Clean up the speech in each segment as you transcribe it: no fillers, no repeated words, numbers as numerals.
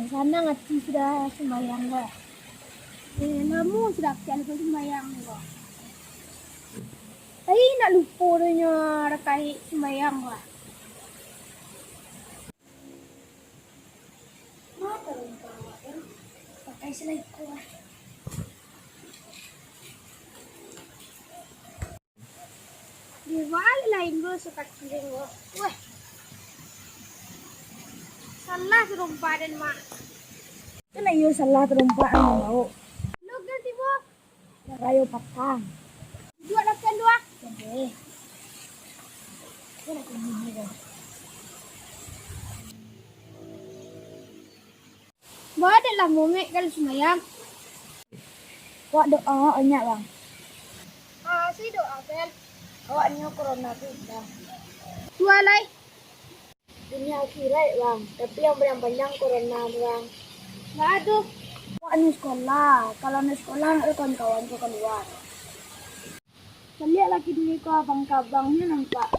sana ngaji sudah sembahyang kok. Kamu sudah kian ke sembahyang kok. Tapi nak lupa nya terkait sembahyang kok. Mata lupa ya. Pakai selaiku. Di wal lain go suka kiring go. Wah. Salah terumpa dan mak. Kena yo salah terumpa mau. Lu ganti bo. Kayo patang. Dua lakan dua. Oke. Kena ini go. Ba ada lah momek kalau semayang. Kok doa banyak bang. Si doa bel. Awaknya corona tu dah. Dua lagi. Dunia akhirat bang, tapi yang panjang corona bang. Nggak ada. Awaknya sekolah, kalau nak sekolah nak kawan-kawan tu keluar. Lihat lagi dulu ke abang-abangnya nampak.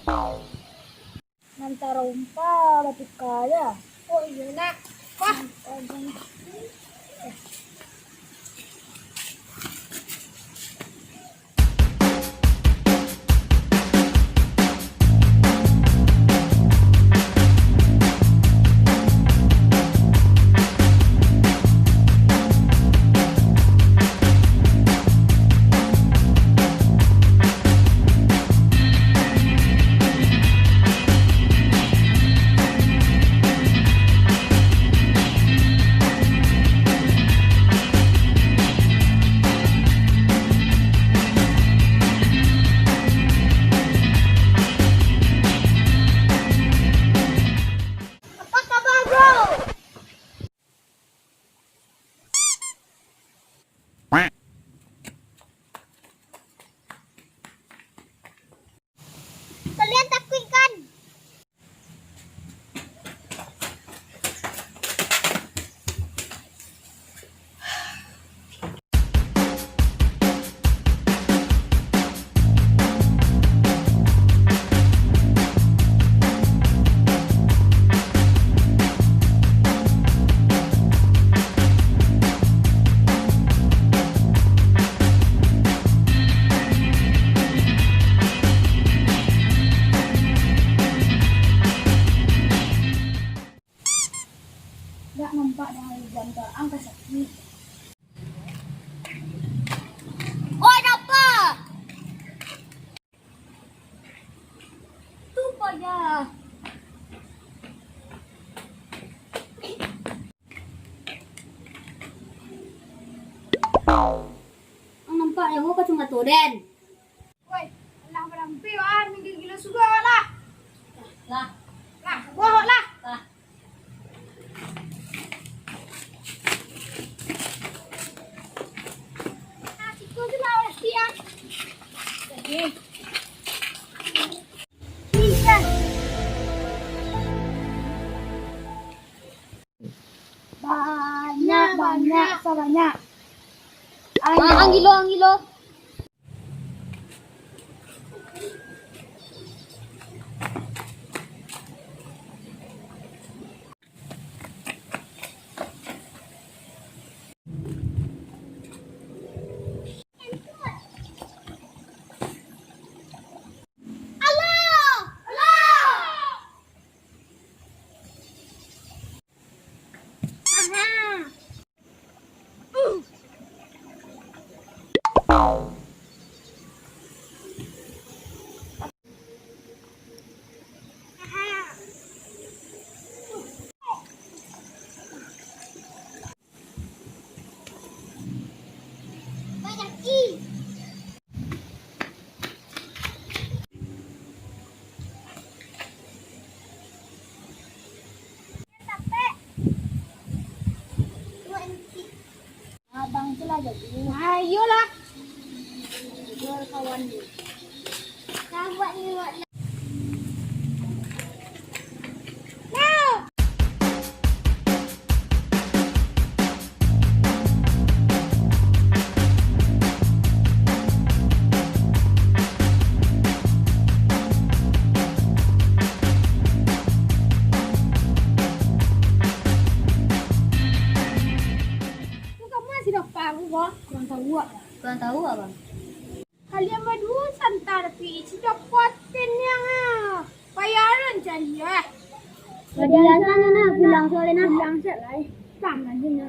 Nantara umpa batu kaya. Oh iya nak. Wah. Kalian takut kan? Tak nampak dah gambar angka sakit. Oh, nampak. Tu payah. Nampak yang kau cuma tu den. Woi, lah berampi ah, minggir gila suga lah. Lah. Lah, bohong lah. Lah. Banyak sebanyak. Ang Gilo. Abang tu lah jadi. Ayolah. Jual kawan ni. Kawan ni buat. mana tahu abang. Kalian berdua santai tapi sudah kuatin yang bayaran jadi ya. Badian sana na pulang soalnya na. Pulang selai. Tangan dia.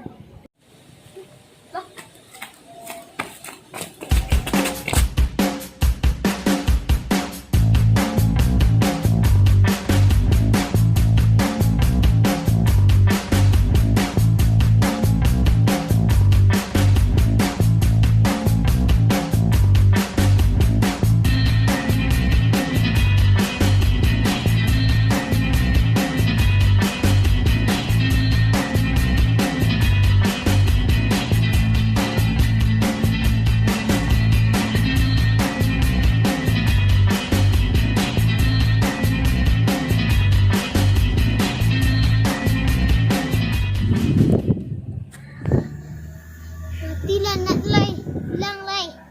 Tilan nak lay, lang lay.